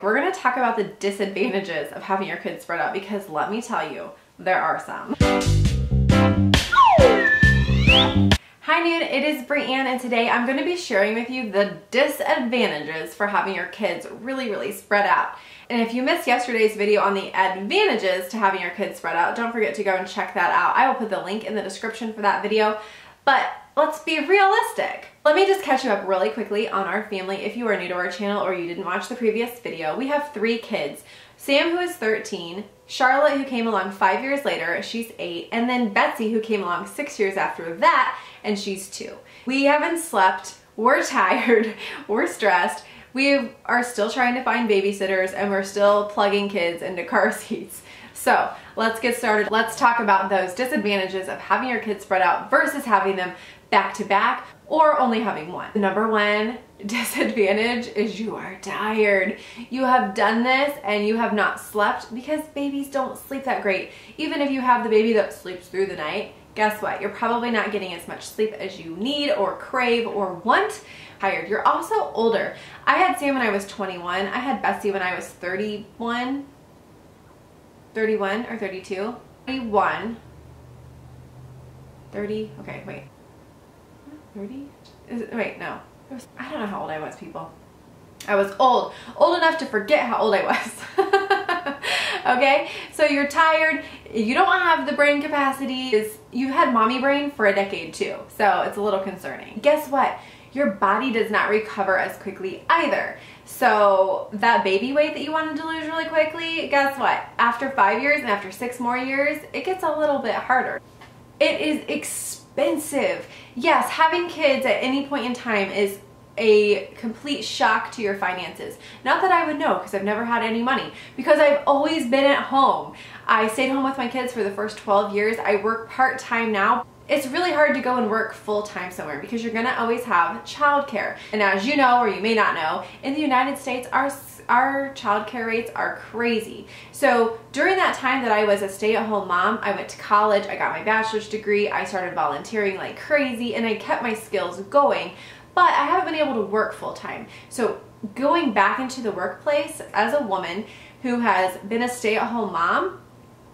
We're gonna talk about the disadvantages of having your kids spread out because let me tell you, there are some. Hi Noon, it is Brianne and today I'm going to be sharing with you the disadvantages for having your kids really spread out. And if you missed yesterday's video on the advantages to having your kids spread out, don't forget to go and check that out. I will put the link in the description for that video, but let's be realistic. Let me just catch you up really quickly on our family if you are new to our channel or you didn't watch the previous video. We have 3 kids. Sam, who is 13, Charlotte, who came along 5 years later, she's 8, and then Betsy, who came along 6 years after that, and she's 2. We haven't slept, we're tired, we're stressed, we are still trying to find babysitters, and we're still plugging kids into car seats. So let's get started. Let's talk about those disadvantages of having your kids spread out versus having them back to back or only having one. Number 1 disadvantage is you are tired. You have done this and you have not slept because babies don't sleep that great. Even if you have the baby that sleeps through the night, guess what? You're probably not getting as much sleep as you need or crave or want. Tired. You're also older. I had Sam when I was 21. I had Bessie when I was 31 or 32. 31. 30. Okay, wait. 30? Wait, no. I don't know how old I was, people. I was old enough to forget how old I was. Okay, so you're tired, you don't have the brain capacity. You had mommy brain for a decade too, so it's a little concerning. Guess what? Your body does not recover as quickly either. So that baby weight that you wanted to lose really quickly, guess what? After 5 years and after 6 more years, it gets a little bit harder. It is expensive. Yes, having kids at any point in time is a complete shock to your finances. Not that I would know because I've never had any money because I've always been at home. I stayed home with my kids for the first 12 years. I work part-time now. It's really hard to go and work full-time somewhere because you're gonna always have childcare. And as you know, or you may not know, in the United States, our childcare rates are crazy. So during that time that I was a stay-at-home mom, I went to college, I got my bachelor's degree, I started volunteering like crazy, and I kept my skills going, but I haven't been able to work full-time. So going back into the workplace as a woman who has been a stay-at-home mom,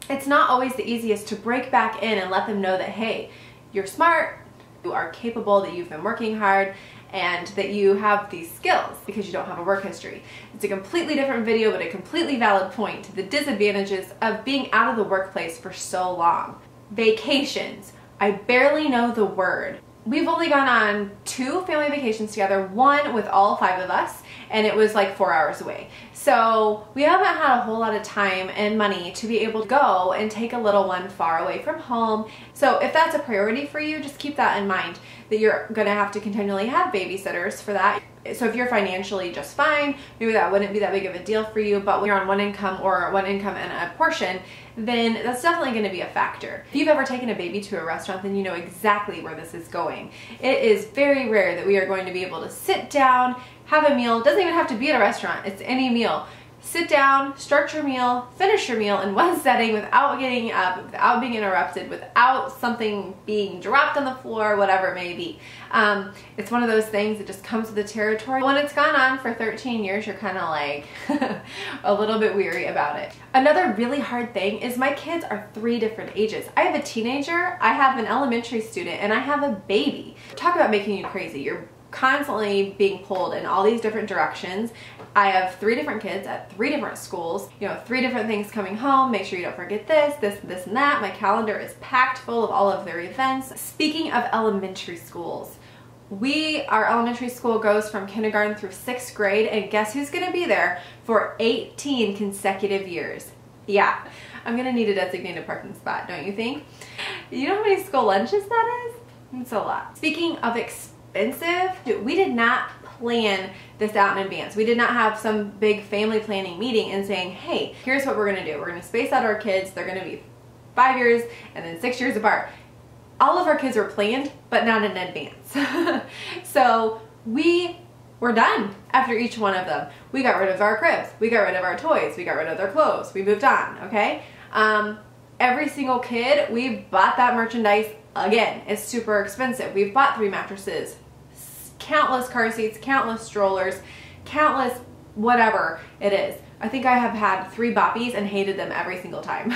it's not always the easiest to break back in and let them know that, hey, you're smart, you are capable, that you've been working hard, and that you have these skills because you don't have a work history. It's a completely different video, but a completely valid point to the disadvantages of being out of the workplace for so long. Vacations. I barely know the word. We've only gone on 2 family vacations together, one with all 5 of us, and it was like 4 hours away. So we haven't had a whole lot of time and money to be able to go and take a little one far away from home. So if that's a priority for you, just keep that in mind, that you're gonna have to continually have babysitters for that. So if you're financially just fine, maybe that wouldn't be that big of a deal for you, but when you're on one income or one income and a portion, then that's definitely going to be a factor. If you've ever taken a baby to a restaurant, then you know exactly where this is going. It is very rare that we are going to be able to sit down, have a meal. It doesn't even have to be at a restaurant, it's any meal. Sit down, start your meal, finish your meal in one setting without getting up, without being interrupted, without something being dropped on the floor, whatever it may be. It's one of those things that just comes with the territory. When it's gone on for 13 years, you're kind of like a little bit weary about it. Another really hard thing is my kids are 3 different ages. I have a teenager, I have an elementary student, and I have a baby. Talk about making you crazy. You're constantly being pulled in all these different directions. I have 3 different kids at 3 different schools, 3 different things coming home. Make sure you don't forget this, and that. My calendar is packed full of all of their events. Speaking of elementary schools, our elementary school goes from kindergarten through 6th grade, and guess who's gonna be there for 18 consecutive years? Yeah, I'm gonna need a designated parking spot, don't you think? You know how many school lunches that is? It's a lot. Speaking of expensive, we did not plan this out in advance. We did not have some big family planning meeting and saying, hey, here's what we're gonna do. We're gonna space out our kids. They're gonna be 5 years and then 6 years apart. All of our kids were planned, but not in advance. So we were done after each one of them. We got rid of our cribs. We got rid of our toys. We got rid of their clothes. We moved on, okay? Every single kid, we bought that merchandise again. It's super expensive. We've bought 3 mattresses, countless car seats, countless strollers, countless whatever it is. I think I have had 3 boppies and hated them every single time.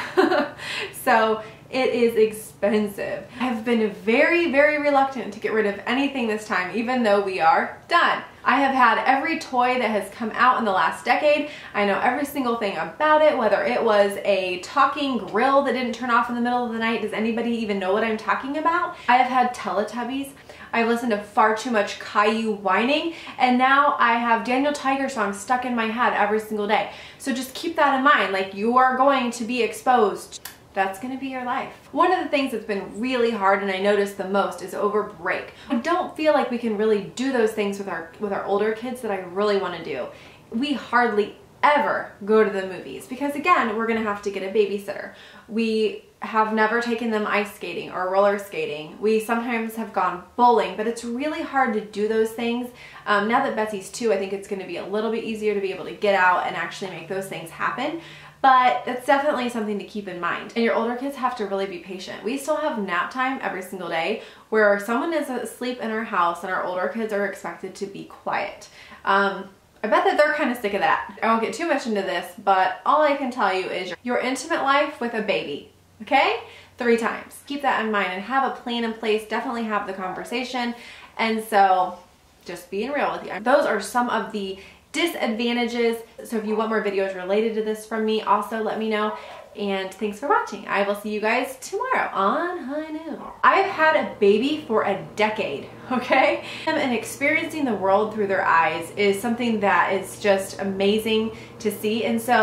So it is expensive. I've been very, very reluctant to get rid of anything this time, even though we are done. I have had every toy that has come out in the last decade. I know every single thing about it, whether it was a talking grill that didn't turn off in the middle of the night. Does anybody even know what I'm talking about? I have had Teletubbies. I've listened to far too much Caillou whining, and now I have Daniel Tiger songs stuck in my head every single day. So just keep that in mind, like you are going to be exposed. That's gonna be your life. One of the things that's been really hard, and I noticed the most, is over break. I don't feel like we can really do those things with our older kids that I really wanna do. We hardly ever go to the movies because, again, we're gonna have to get a babysitter. We have never taken them ice skating or roller skating. We sometimes have gone bowling, but it's really hard to do those things. Now that Betsy's 2, I think it's gonna be a little bit easier to be able to get out and actually make those things happen. But that's definitely something to keep in mind. And your older kids have to really be patient. We still have nap time every single day where someone is asleep in our house and our older kids are expected to be quiet. I bet that they're kind of sick of that. I won't get too much into this, but all I can tell you is your intimate life with a baby, okay? 3 times. Keep that in mind and have a plan in place. Definitely have the conversation. And so just being real with you. Those are some of the disadvantages. So if you want more videos related to this from me, also let me know. And thanks for watching. I will see you guys tomorrow on Hinoon. I've had a baby for a decade, okay? And experiencing the world through their eyes is something that is just amazing to see. And so